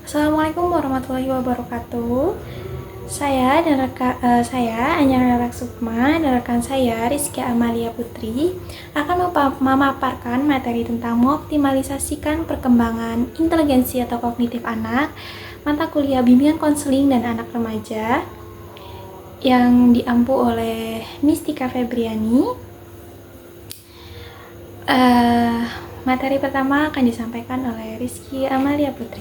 Assalamualaikum warahmatullahi wabarakatuh. Saya Anyar Sukma dan rekan saya Rizky Amalia Putri akan memaparkan materi tentang mengoptimalisasikan perkembangan inteligensi atau kognitif anak, mata kuliah bimbingan konseling dan anak remaja yang diampu oleh Mistika Febriani. Materi pertama akan disampaikan oleh Rizky Amalia Putri.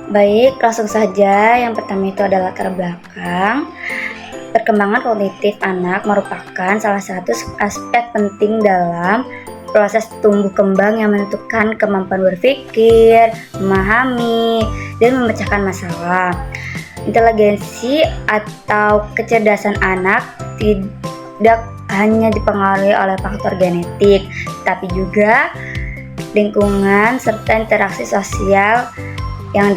Baik, langsung saja. Yang pertama itu adalah latar belakang. Perkembangan kognitif anak merupakan salah satu aspek penting dalam proses tumbuh kembang yang menentukan kemampuan berpikir, memahami, dan memecahkan masalah. Inteligensi atau kecerdasan anak tidak hanya dipengaruhi oleh faktor genetik, tapi juga lingkungan serta interaksi sosial yang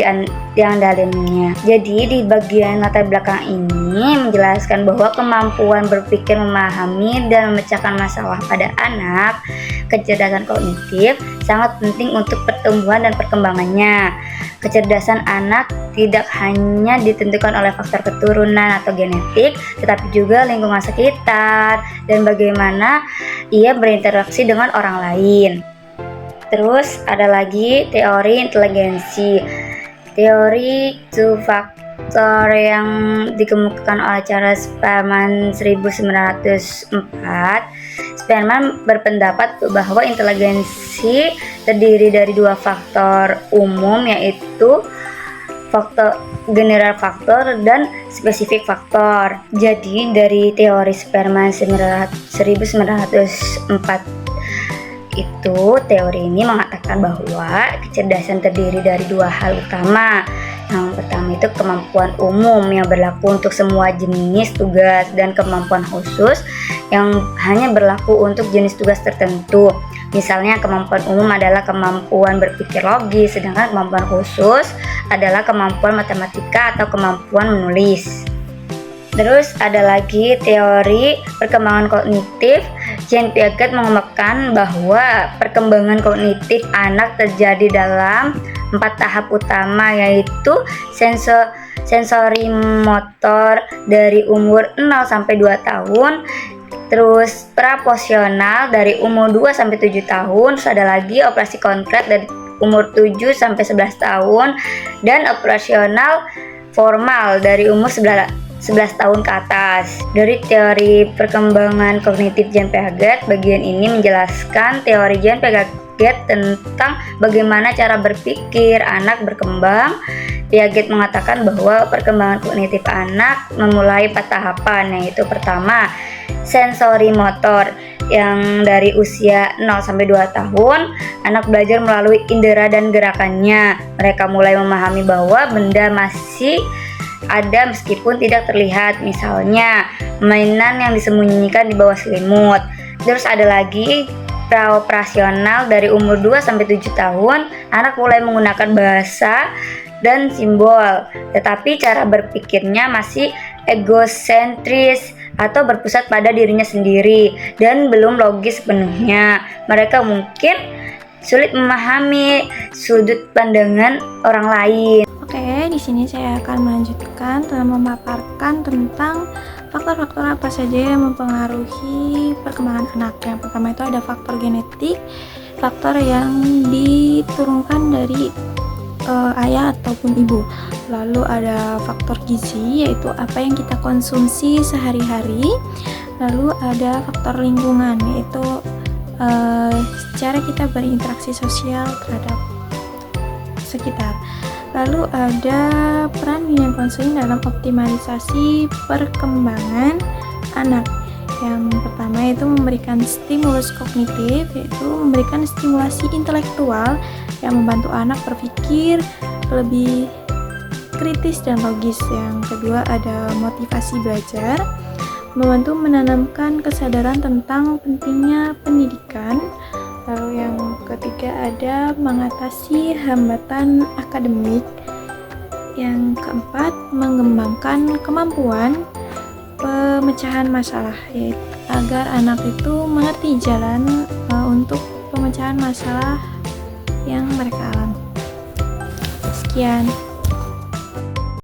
diandalinya. Jadi di bagian latar belakang ini menjelaskan bahwa kemampuan berpikir, memahami, dan memecahkan masalah pada anak, kecerdasan kognitif sangat penting untuk pertumbuhan dan perkembangannya. Kecerdasan anak tidak hanya ditentukan oleh faktor keturunan atau genetik, tetapi juga lingkungan sekitar dan bagaimana ia berinteraksi dengan orang lain. Terus ada lagi teori inteligensi. Teori two faktor yang dikemukakan oleh Charles Spearman 1904. Spearman berpendapat bahwa inteligensi terdiri dari dua faktor umum, yaitu faktor general faktor dan spesifik faktor. Jadi dari teori Spearman 1904 itu, teori ini mengatakan bahwa kecerdasan terdiri dari dua hal utama. Yang pertama itu kemampuan umum yang berlaku untuk semua jenis tugas dan kemampuan khusus yang hanya berlaku untuk jenis tugas tertentu. Misalnya kemampuan umum adalah kemampuan berpikir logis, sedangkan kemampuan khusus adalah kemampuan matematika atau kemampuan menulis. Terus ada lagi teori perkembangan kognitif. Jean Piaget mengembangkan bahwa perkembangan kognitif anak terjadi dalam 4 tahap utama, yaitu sensori motor dari umur 0 sampai 2 tahun, terus praposisional dari umur 2 sampai 7 tahun, terus ada lagi operasi konkret dari umur 7 sampai 11 tahun, dan operasional formal dari umur 11 tahun ke atas. Dari teori perkembangan kognitif Jean Piaget, bagian ini menjelaskan teori Jean Piaget tentang bagaimana cara berpikir anak berkembang. Piaget mengatakan bahwa perkembangan kognitif anak memulai 4 tahapan, yaitu pertama, sensori motor yang dari usia 0 sampai 2 tahun, anak belajar melalui indera dan gerakannya. Mereka mulai memahami bahwa benda masih ada meskipun tidak terlihat, misalnya mainan yang disembunyikan di bawah selimut. Terus ada lagi praoperasional dari umur 2 sampai 7 tahun, anak mulai menggunakan bahasa dan simbol, tetapi cara berpikirnya masih egosentris atau berpusat pada dirinya sendiri dan belum logis sepenuhnya. Mereka mungkin sulit memahami sudut pandangan orang lain. Oke, di sini saya akan melanjutkan dan memaparkan tentang faktor-faktor apa saja yang mempengaruhi perkembangan anak. Yang pertama itu ada faktor genetik, faktor yang diturunkan dari ayah ataupun ibu. Lalu ada faktor gizi, yaitu apa yang kita konsumsi sehari-hari. Lalu ada faktor lingkungan, yaitu cara kita berinteraksi sosial terhadap sekitar. Lalu ada peran bimbingan konseling dalam optimalisasi perkembangan anak. Yang pertama itu memberikan stimulus kognitif, yaitu memberikan stimulasi intelektual yang membantu anak berpikir lebih kritis dan logis. Yang kedua ada motivasi belajar, membantu menanamkan kesadaran tentang pentingnya pendidikan. Lalu yang ketiga ada mengatasi hambatan akademik. Yang keempat, mengembangkan kemampuan pemecahan masalah agar anak itu mengerti jalan untuk pemecahan masalah yang mereka alami. Sekian.